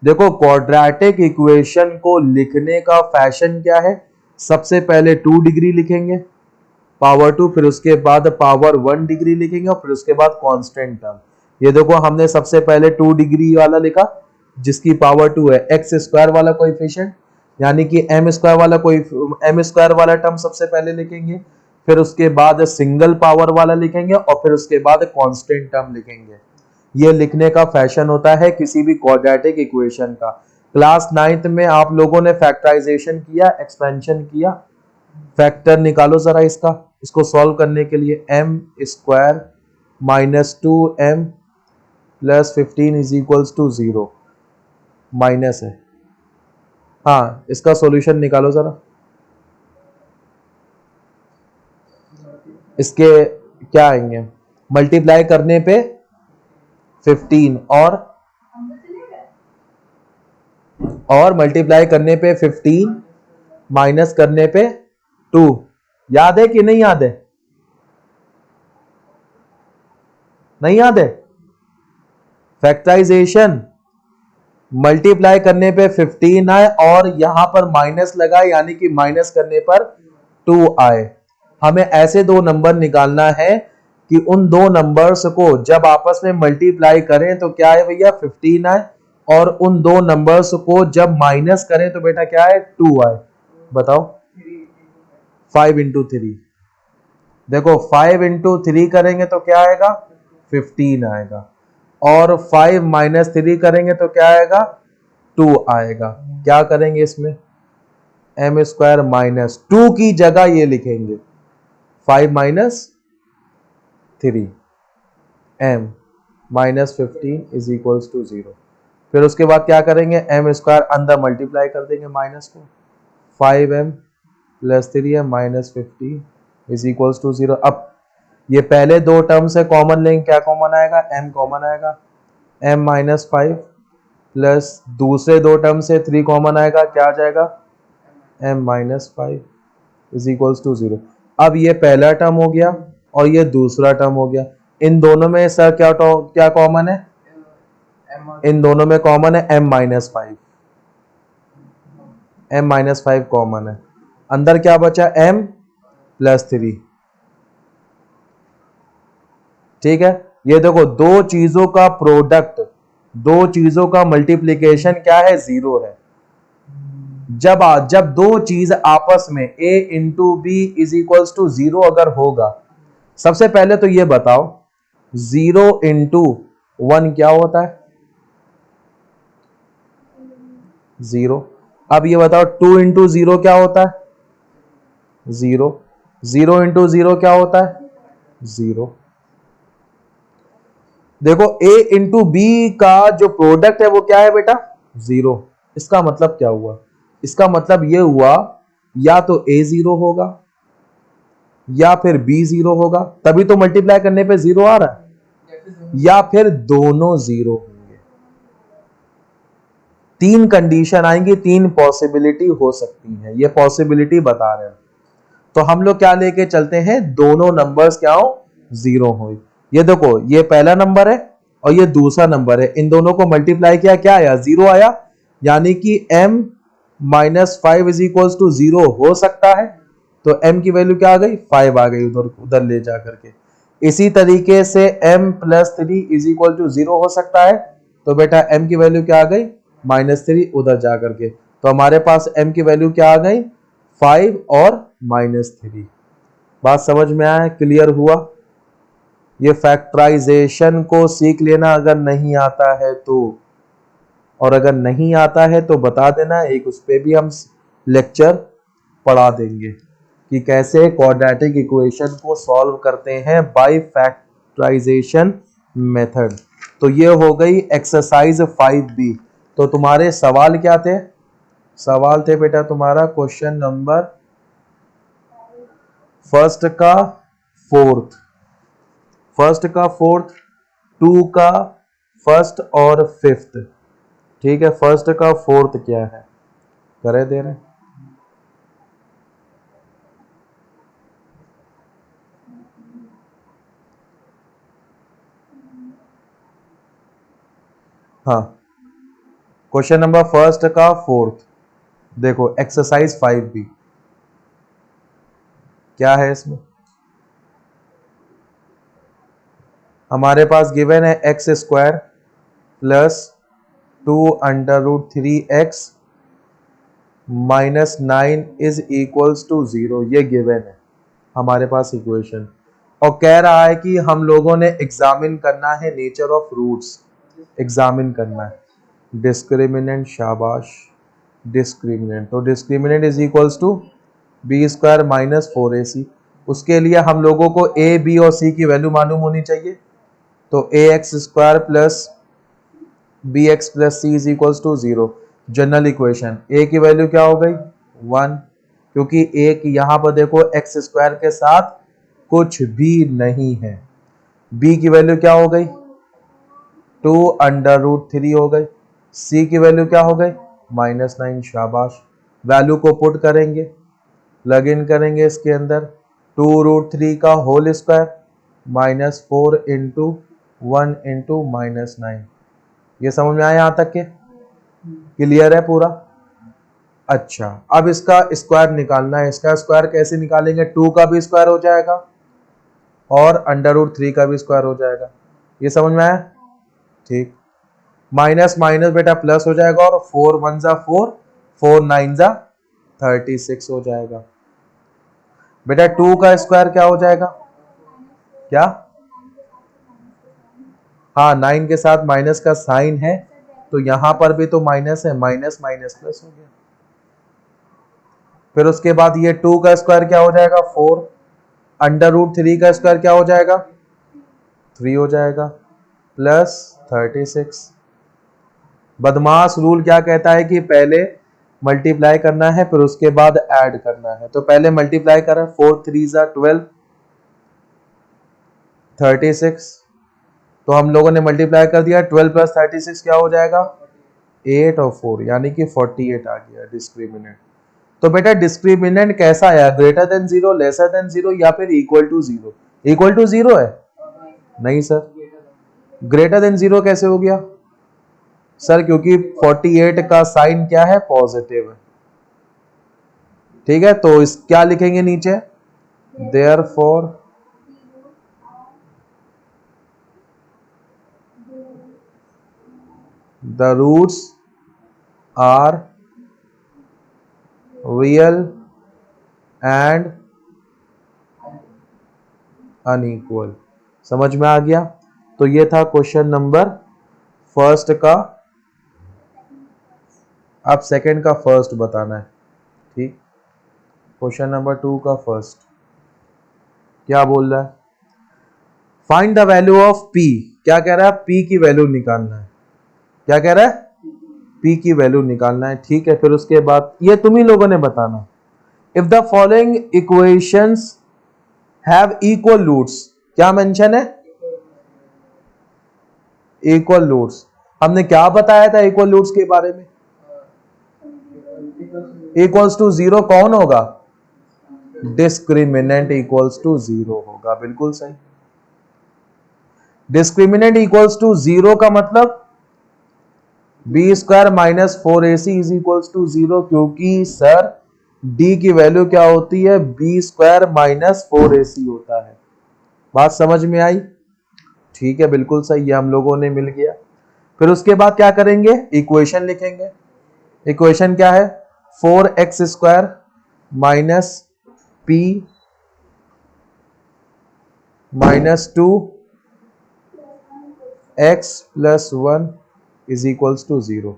देखो क्वाड्रेटिक इक्वेशन को लिखने का फैशन क्या है, सबसे पहले 2 डिग्री लिखेंगे पावर 2, फिर उसके बाद पावर 1 डिग्री लिखेंगे और फिर उसके बाद कांस्टेंट टर्म। ये देखो हमने सबसे पहले 2 डिग्री वाला लिखा जिसकी पावर 2 है, एक्स स्क्वायर वाला कोएफिशिएंट यानी कि एम स्क्वायर वाला कोई एम स्क्वायर वाला टर्म सबसे पहले लिखेंगे, फिर उसके बाद सिंगल पावर वाला लिखेंगे और फिर उसके बाद कांस्टेंट टर्म लिखेंगे। ये लिखने का फैशन होता है किसी भी क्वाड्रेटिक इक्वेशन का। क्लास 9th में आप लोगों ने फैक्टराइजेशन किया, एक्सपेंशन किया, फैक्टर निकालो जरा इसको सॉल्व करने के लिए, m square minus 2m plus 15 is equals to 0, minus है, हाँ इसका सॉल्यूशन निकालो जरा, इसके क्या आएंगे, मल्टीप्लाई करने पे 15 और मल्टीप्लाई करने पे 15 माइनस करने पे 2, याद है कि नहीं याद है, नहीं याद है, फैक्टराइजेशन मल्टीप्लाई करने पे 15 आए और यहां पर माइनस लगा यानी कि माइनस करने पर 2 आए। हमें ऐसे दो नंबर निकालना है कि उन दो नंबर्स को जब आपस में मल्टीप्लाई करें तो क्या है भैया 15 आए, और उन दो नंबर्स को जब माइनस करें तो बेटा क्या है 2 आए। बताओ 5 इंटू 3, देखो 5 इंटू 3 करेंगे तो क्या आएगा 15 आएगा। और 5 माइनस 3 करेंगे तो क्या आएगा, 2 आएगा। क्या करेंगे इसमें, एम स्क्वायर माइनस 2 की जगह ये लिखेंगे 5 minus 3 m minus 15 is equals to 0। फिर उसके बाद क्या करेंगे, एम स्क्वायर अंदर मल्टीप्लाई कर देंगे माइनस को, 5m plus 3m minus 15 is equals to 0। अब ये पहले दो टर्म से कॉमन लेंगे, क्या कॉमन आएगा, m कॉमन आएगा, m माइनस 5 प्लस दूसरे दो टर्म से 3 कॉमन आएगा, क्या आ जाएगा, m minus 5 is equals to 0। अब ये पहला टर्म हो गया और ये दूसरा टर्म हो गया। इन दोनों में सर क्या कॉमन है, इन दोनों में कॉमन है m minus 5, m minus 5 common है। अंदर क्या बचा, m प्लस 3। ठीक है, ये देखो दो चीजों का प्रोडक्ट, दो चीजों का मल्टीप्लीकेशन क्या है, 0 है। जब दो चीज आपस में a into b is equals to 0 अगर होगा, सबसे पहले तो ये बताओ 0 इंटू 1 क्या होता है, 0। अब ये बताओ 2 इंटू 0 क्या होता है, 0। 0 इंटू 0 क्या होता है, 0। देखो a इंटू बी का जो प्रोडक्ट है वो क्या है बेटा, 0। इसका मतलब क्या हुआ, इसका मतलब ये हुआ या तो a 0 होगा या फिर b 0 होगा, तभी तो मल्टीप्लाई करने पे 0 आ रहा है, या फिर दोनों 0 होंगे। तीन कंडीशन आएंगी, तीन पॉसिबिलिटी हो सकती है, ये पॉसिबिलिटी बता रहे हैं। तो हम लोग क्या लेके चलते हैं, दोनों नंबर्स क्या हो, 0 हो। ये देखो ये पहला नंबर है और ये दूसरा नंबर है, इन दोनों को मल्टीप्लाई किया, क्या आया, 0 आया। यानी कि m minus 5 is equals to 0 हो सकता है। तो m की वैल्यू क्या आ गई, 5 आ गई उधर ले जा करके। इसी तरीके से m plus 3 is equal to 0 हो सकता है। तो बेटा m की वैल्यू क्या आ गई, माइनस 3 उधर जा करके। तो हमारे पास m की वैल्यू क्या आ गई, 5 और माइनस 3। बात समझ में आया, क्लियर हुआ। ये फैक्टराइजेशन को सीख लेना अगर नहीं आता है तो, और अगर नहीं आता है तो बता देना, एक उस पे भी हम लेक्चर पढ़ा देंगे कि कैसे क्वाड्रेटिक इक्वेशन को सॉल्व करते हैं बाय फैक्टराइजेशन मेथड। तो ये हो गई एक्सरसाइज 5B। तो तुम्हारे सवाल क्या थे, सवाल थे बेटा तुम्हारा क्वेश्चन नंबर फर्स्ट का फोर्थ, फर्स्ट का फोर्थ, 2 का फर्स्ट और फिफ्थ। ठीक है, फर्स्ट का फोर्थ क्या है, करे दे रहे, हाँ क्वेश्चन नंबर फर्स्ट का फोर्थ। देखो एक्सरसाइज 5B क्या है, इसमें हमारे पास गिवन है x square plus 2 under root 3x minus 9 is equals to 0। ये गिवन है हमारे पास इक्वेशन, और कह रहा है कि हम लोगों ने एग्जामिन करना है नेचर ऑफ रूट्स, एग्जामिन करना है डिस्क्रिमिनेंट, शाबाश डिस्क्रिमिनेंट। तो discriminant is equals to b square minus 4ac। उसके लिए हम लोगों को a, b और c की वैल्यू मालूम होनी चाहिए। तो ax square plus bx plus c is equals to 0। General equation, a की वैल्यू क्या हो गई 1, क्योंकि a की यहां पर देखो x स्क्वायर के साथ कुछ भी नहीं है। b की वैल्यू क्या हो गई 2 अंडर रूट 3 हो गई। c की वैल्यू क्या हो गई माइनस 9, शाबाश। वैल्यू को पुट करेंगे, लग इन करेंगे इसके अंदर, 2 रूट 3 का whole square minus 4 into 1 into minus 9। ये समझ में आया यहां तक के, क्लियर है पूरा। अच्छा, अब इसका स्क्वायर निकालना है। इसका स्क्वायर कैसे निकालेंगे, 2 का भी स्क्वायर हो जाएगा और अंडर रूट 3 का भी स्क्वायर हो जाएगा। ये समझ में आया, ठीक। माइनस माइनस बेटा प्लस हो जाएगा, और 4 1 जा 4, 4 9 जा 36 हो जाएगा। बेटा 2 का स्क्वायर क्या हो जाएगा, क्या हाँ 9 के साथ माइनस का साइन है, तो यहां पर भी तो माइनस है, माइनस माइनस प्लस हो गया। फिर उसके बाद ये 2 का स्क्वायर क्या हो जाएगा 4, अंडर रूट 3 का स्क्वायर क्या हो जाएगा 3 हो जाएगा, प्लस 36। बदमाश रूल क्या कहता है कि पहले मल्टीप्लाई करना है फिर उसके बाद ऐड करना है। तो पहले मल्टीप्लाई करें, 4 3 12, 36। तो हम लोगों ने मल्टीप्लाई कर दिया, 12 प्लस 36 क्या हो जाएगा 8 और 4, यानी कि 48 आ गया डिस्क्रिमिनेंट। तो बेटा डिस्क्रिमिनेंट कैसा आया, ग्रेटर देन 0, लेसर देन 0 या फिर इक्वल टू 0? इक्वल टू 0 है? नहीं सर, ग्रेटर देन 0 कैसे हो गया सर? क्योंकि 48 का साइन क्या है, पॉजिटिव है। ठीक है, तो इस क्या लिखेंगे नीचे, therefore the roots are real and unequal. समझ में आ गया? तो ये था क्वेश्चन नंबर फर्स्ट का। अब सेकंड का फर्स्ट बताना है। ठीक, क्वेश्चन नंबर 2 का फर्स्ट क्या बोल रहा है, find the value of P. क्या कह रहा है, पी की वैल्यू निकालना है। क्या कह रहा है, पी की वैल्यू निकालना है। ठीक है, फिर उसके बाद ये तुम ही लोगों ने बताना। If the following equations have equal roots, क्या मेंशन है, इक्वल रूट्स। हमने क्या बताया था इक्वल रूट्स के बारे में, इक्वल्स टू 0 कौन होगा, डिस्क्रिमिनेंट इक्वल्स टू 0 होगा। बिल्कुल सही, डिस्क्रिमिनेंट इक्वल्स टू 0 का मतलब b square minus 4ac is equals to 0, क्योंकि सर डी की वैल्यू क्या होती है, बी स्क्वायर माइनस 4ac होता है। बात समझ में आई? ठीक है, बिल्कुल सही, ये हम लोगों ने मिल गया। फिर उसके बाद क्या करेंगे, इक्वेशन लिखेंगे। इक्वेशन क्या है, 4x square minus p minus 2x plus 1 is equals to 0।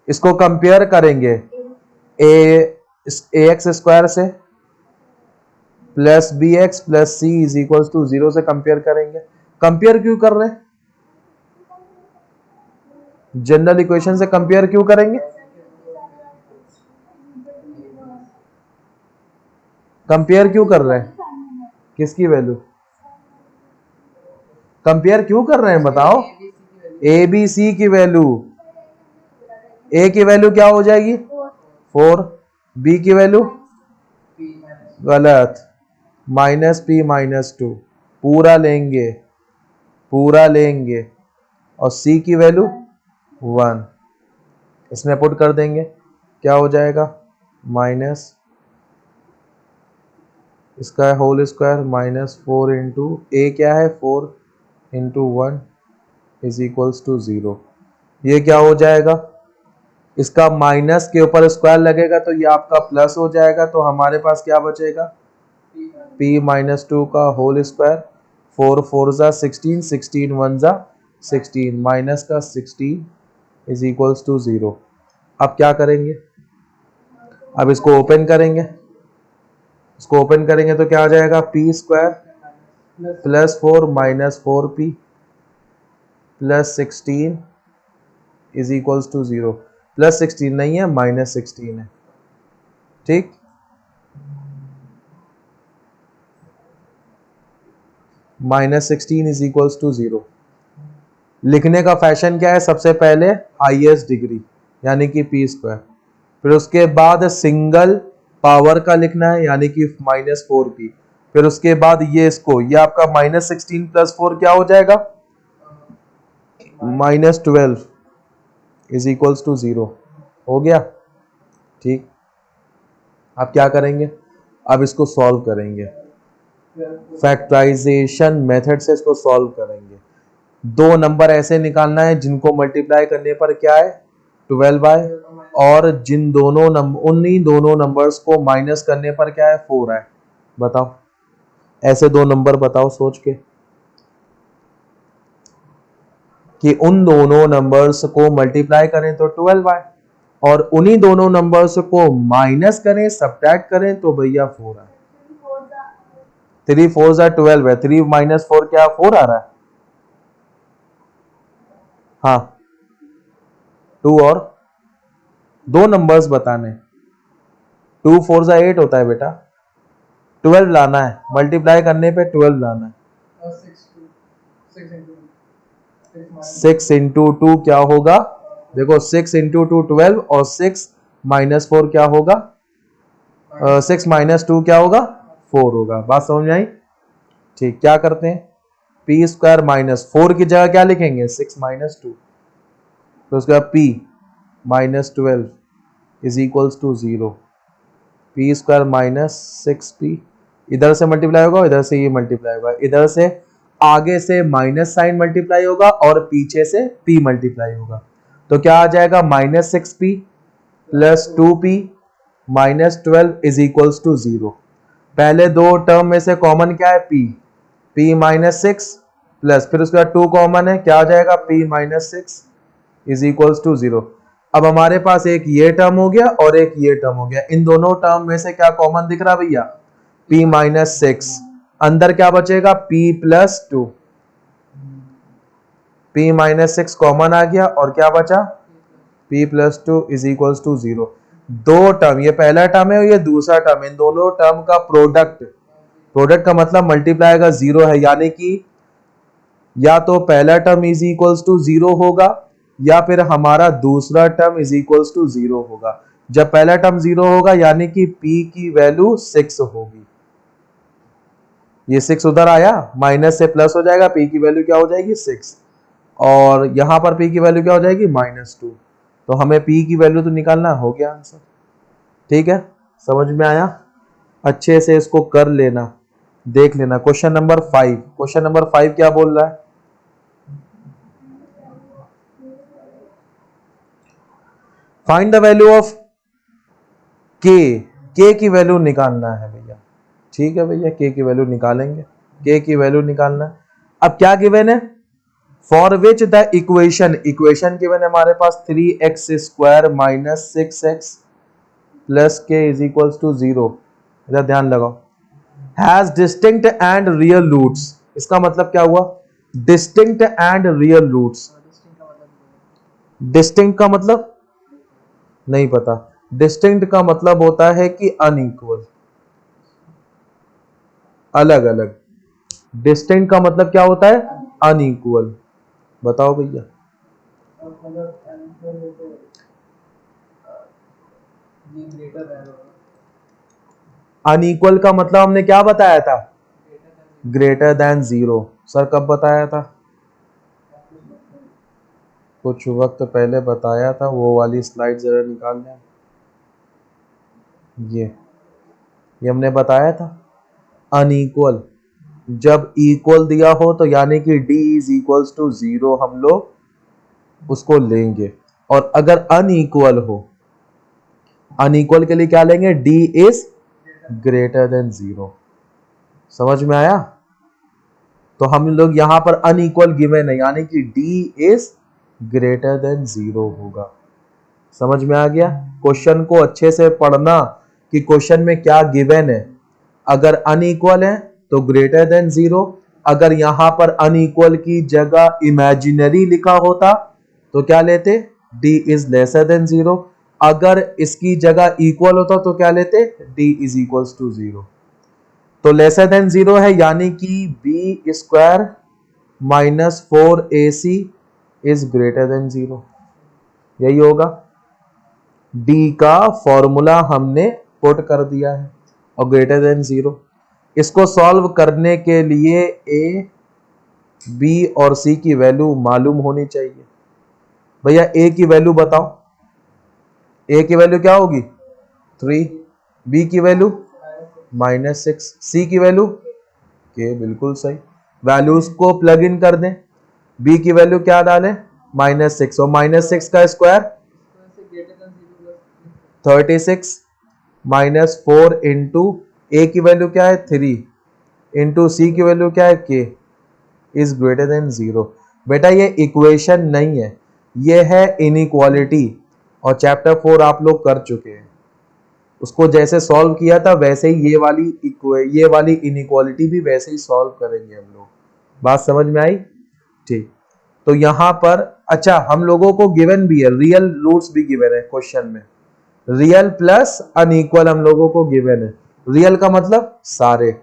इसको कंपेयर करेंगे ax स्क्वायर से plus bx plus c is equals to 0 से कंपेयर करेंगे। कंपेयर क्यों कर रहे हैं, जनरल इक्वेशन से कंपेयर क्यों करेंगे, कंपेयर क्यों कर रहे हैं, किसकी वैल्यू कंपेयर क्यों कर रहे हैं बताओ, ए बी सी की वैल्यू। ए की वैल्यू क्या हो जाएगी 4, बी की वैल्यू गलत, माइनस पी माइनस 2, पूरा लेंगे, पूरा लेंगे, और सी की वैल्यू 1, इसमें पुट कर देंगे, क्या हो जाएगा माइनस इसका होल स्क्वायर माइनस 4 इंटू ए क्या है 4 इंटू 1 इज इक्वल्स टू 0। ये क्या हो जाएगा, इसका माइनस के ऊपर स्क्वायर लगेगा तो ये आपका प्लस हो जाएगा। तो हमारे पास क्या बचेगा, p माइनस 2 का होल स्क्वायर, 4 4 जा 16, 16 1 जा 16, माइनस का 16 इज इक्वल्स टू 0। अब क्या करेंगे, अब इसको ओपन करेंगे, इसको ओपन करेंगे तो क्या आ जाएगा, p square plus 4 minus 4p plus 16 is equals to 0। Plus 16 नहीं है, माइनस 16 है। ठीक, माइनस 16 इज इक्वल्स टू 0। लिखने का फैशन क्या है, सबसे पहले हाईएस्ट डिग्री यानी कि p स्क्वायर, फिर उसके बाद सिंगल पावर का लिखना है यानी कि माइनस 4p, फिर उसके बाद ये इसको, ये आपका माइनस 16 प्लस 4 क्या हो जाएगा माइनस 12 इज इक्वल्स टू 0 हो गया। ठीक, अब क्या करेंगे, अब इसको सॉल्व करेंगे, फैक्टराइजेशन मेथड से इसको सॉल्व करेंगे। दो नंबर ऐसे निकालना है जिनको मल्टीप्लाई करने पर क्या है 12 आए, और जिन दोनों नंबर, उन्हीं दोनों नंबर्स को माइनस करने पर क्या है 4 आए। बताओ, ऐसे दो नंबर बताओ सोच के। कि उन दोनों नंबर्स को मल्टीप्लाई करें तो 12 आए, और उन्हीं दोनों नंबर्स को माइनस करें, सब्ट्रैक्ट करें तो भैया 4 आए। 3 4 12 है, 3 माइनस 4 क्या 4 आ रहा है? हाँ, 2 और 2 नंबर्स बताने, 2 4 8 होता है बेटा, 12 लाना है, मल्टीप्लाई करने पे 12 लाना है। 6 इंटू 2 क्या होगा? देखो 6 इंटू 2 12, और 6 माइनस 4 क्या होगा? 6 माइनस 2 क्या होगा? 4 होगा। बात समझ में आई? ठीक, क्या करते हैं, पी स्क्वायर माइनस 4 की जगह क्या लिखेंगे? 6 माइनस 2, तो उसका p minus 12 is equals to 0। P square minus 6p, इधर से मल्टीप्लाई होगा, इधर से ये मल्टीप्लाई होगा, इधर से आगे से माइनस साइन मल्टीप्लाई होगा और पीछे से p मल्टीप्लाई होगा, तो क्या आ जाएगा? Minus 6p plus 2p minus 12 is equals to 0। पहले दो टर्म में से कॉमन क्या है? p माइनस 6 प्लस फिर उसके बाद 2 कॉमन है, क्या आ जाएगा? p minus 6 is equals to 0। अब हमारे पास एक ये टर्म हो गया और एक ये टर्म हो गया, इन दोनों टर्म में से क्या कॉमन दिख रहा भैया? p माइनस 6, अंदर क्या बचेगा? p plus 2, p minus 6 common आ गया और क्या बचा? p plus 2 is equals to 0। दो टर्म, ये पहला टर्म है और ये दूसरा टर्म, इन दोनों टर्म का प्रोडक्ट, प्रोडक्ट का मतलब मल्टीप्लाई का 0 है, यानी कि या तो पहला टर्म इज इक्वल्स टू 0 होगा या फिर हमारा दूसरा टर्म इज इक्वल्स टू 0 होगा। जब पहला टर्म 0 होगा यानी कि p की वैल्यू 6 होगी। ये 6 उधर आया, माइनस से प्लस हो जाएगा, p की वैल्यू क्या हो जाएगी? 6, और यहां पर p की वैल्यू क्या हो जाएगी? माइनस 2। तो हमें p की वैल्यू तो निकालना हो गया आंसर। ठीक है, समझ में आया? अच्छे से इसको कर लेना, देख लेना। क्वेश्चन नंबर 5, क्वेश्चन नंबर 5 क्या बोल रहा है? फाइंड द वैल्यू ऑफ के की वैल्यू निकालना है भैया। ठीक है भैया, के की वैल्यू निकालेंगे, के की वैल्यू निकालना है। अब क्या गिवन है? For which the equation, equation given है हमारे पास 3x square minus 6x plus k is equals to 0। इधर ध्यान लगाओ, has distinct and real roots. इसका मतलब क्या हुआ? Distinct and real roots. Distinct का मतलब नहीं पता, डिस्टिंक्ट का मतलब होता है कि अनइक्वल, अलग अलग। डिस्टिंक्ट का मतलब क्या होता है? अनइक्वल। बताओ भैया। अनइक्वल का मतलब हमने क्या बताया था? Greater than 0। सर कब बताया था? कुछ वक्त पहले बताया था, वो वाली स्लाइड जरा निकाल लें। ये हमने बताया था। अनइक्वल, जब इक्वल दिया हो तो यानी कि d इज इक्वल्स टू 0 हम लोग उसको लेंगे, और अगर अनइक्वल हो, अनइक्वल के लिए क्या लेंगे? d is greater than 0। समझ में आया? तो हम लोग यहां पर अनइक्वल गिवन है, यानी कि d इज ग्रेटर देन 0 होगा। समझ में आ गया? क्वेश्चन को अच्छे से पढ़ना कि क्वेश्चन में क्या गिवन है। अगर अनइक्वल है तो ग्रेटर देन 0, अगर यहां पर अनइक्वल की जगह इमेजिनरी लिखा होता तो क्या लेते? d is lesser than 0। अगर इसकी जगह इक्वल होता तो क्या लेते? d is equals to 0। तो लेसर देन 0 है, यानी कि b square minus 4ac is greater than 0। यही होगा। d का फॉर्मूला हमने पुट कर दिया है और ग्रेटर देन 0। इसको सॉल्व करने के लिए a, b और c की वैल्यू मालूम होनी चाहिए। भैया a की वैल्यू बताओ। a की वैल्यू क्या होगी? 3, b की वैल्यू माइनस 6, c की वैल्यू k, बिल्कुल सही। वैल्यूज को प्लग इन कर दें। b की वैल्यू क्या डालें? माइनस 6, और माइनस 6 का स्क्वायर 36 माइनस 4 इंटू ए की वैल्यू क्या है? 3 इंटू सी की वैल्यू क्या है? k is greater than 0। बेटा ये इक्वेशन नहीं है, ये है इनइक्वालिटी, और चैप्टर 4 आप लोग कर चुके हैं। उसको जैसे सॉल्व किया था वैसे ही ये वाली इनइक्वालिटी भी वैसे ही सॉल्व करेंगे हम लोग। बात समझ में आई? ठीक। तो यहां पर अच्छा हम लोगों को गिवन भी है, रियल रूट्स भी गिवन है क्वेश्चन में, रियल प्लस अनइक्वल हम लोगों को गिवन है। रियल का मतलब सारे,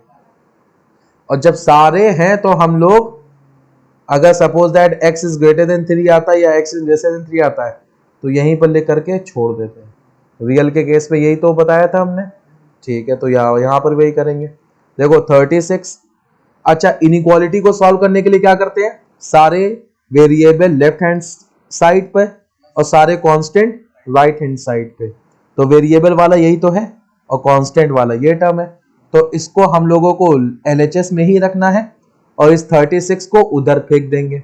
और जब सारे हैं तो हम लोग अगर suppose that x is greater then 3 आता है या x इज लेसर देन 3 आता है तो यहीं पर लिख करके छोड़ देते हैं। रियल के केस में यही तो बताया था हमने। ठीक है, तो यहाँ पर वही करेंगे। देखो 36। अच्छा इनइक्वालिटी को सॉल्व करने के लिए क्या करते हैं, सारे वेरिएबल लेफ्ट हैंड साइड पे और सारे कांस्टेंट राइट हैंड साइड पे। तो वेरिएबल वाला यही तो है और कांस्टेंट वाला ये टर्म है, तो इसको हम लोगों को LHS में ही रखना है और इस 36 को उधर फेंक देंगे।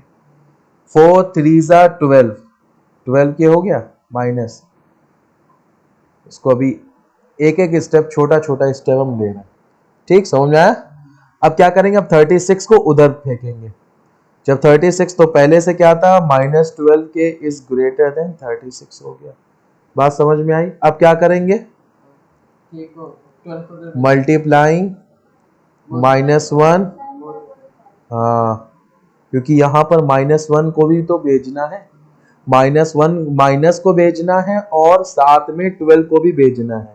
4 3 12, 12 के हो गया माइनस, इसको अभी एक एक स्टेप छोटा छोटा स्टेप हम ले रहे हैं। ठीक, समझ में आया? अब क्या करेंगे, अब 36 को उधर फेंकेंगे। जब 36 तो पहले से क्या था, -12 के इज ग्रेटर देन 36 हो गया। बात समझ में आई? अब क्या करेंगे, मल्टीप्लाइंग -1, हाँ क्योंकि यहाँ पर -1 को भी तो भेजना है, -1 माइनस को भेजना है और साथ में 12 को भी भेजना है।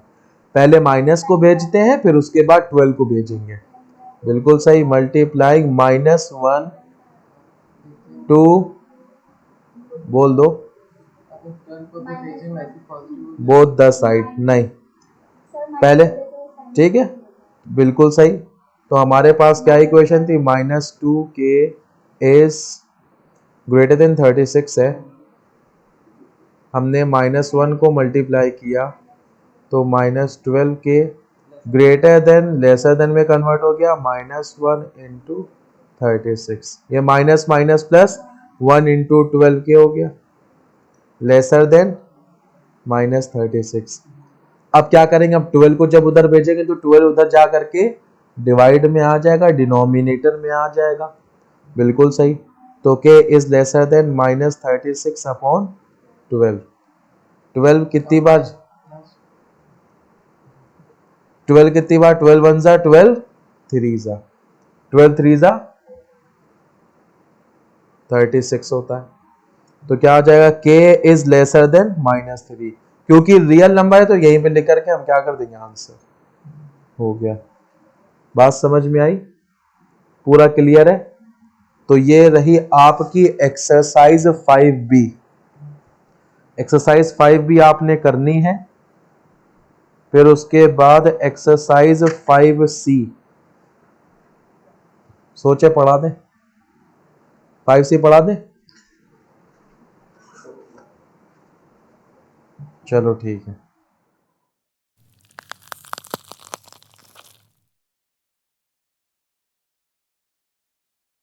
पहले माइनस को भेजते हैं फिर उसके बाद 12 को भेजेंगे। बिल्कुल सही, मल्टीप्लाइंग -1 2, बोल दो बोथ द साइड, नहीं पहले, ठीक है बिल्कुल सही। तो हमारे पास क्या इक्वेशन थी, -2 के इज ग्रेटर देन 36 है, हमने -1 को मल्टीप्लाई किया तो -12 के ग्रेटर देन लेसर देन में कन्वर्ट हो गया, -1 इंटू 36, ये माइनस माइनस प्लस 1 इंटू 12 के हो गया, लेसर देन -36। अब क्या करेंगे, अब 12 को जब उधर भेजेंगे तो 12 उधर जा करके डिवाइड में आ जाएगा, डिनोमिनेटर में आ जाएगा। बिल्कुल सही। तो k is lesser than -36 upon 12। 12 कितनी बार, 12 कितनी बार, 12 1 जा 12 3 जा 12 3 जा 36 होता है। तो क्या हो जाएगा, k इज लेसर देन -3, क्योंकि रियल नंबर है तो यहीं पे लिख करके हम क्या कर देंगे, आंसर हो गया। बात समझ में आई? पूरा क्लियर है? तो ये रही आपकी एक्सरसाइज 5B। एक्सरसाइज 5B आपने करनी है, फिर उसके बाद एक्सरसाइज 5C सोचे पढ़ा दें, 5C पढ़ा दें। चलो ठीक है।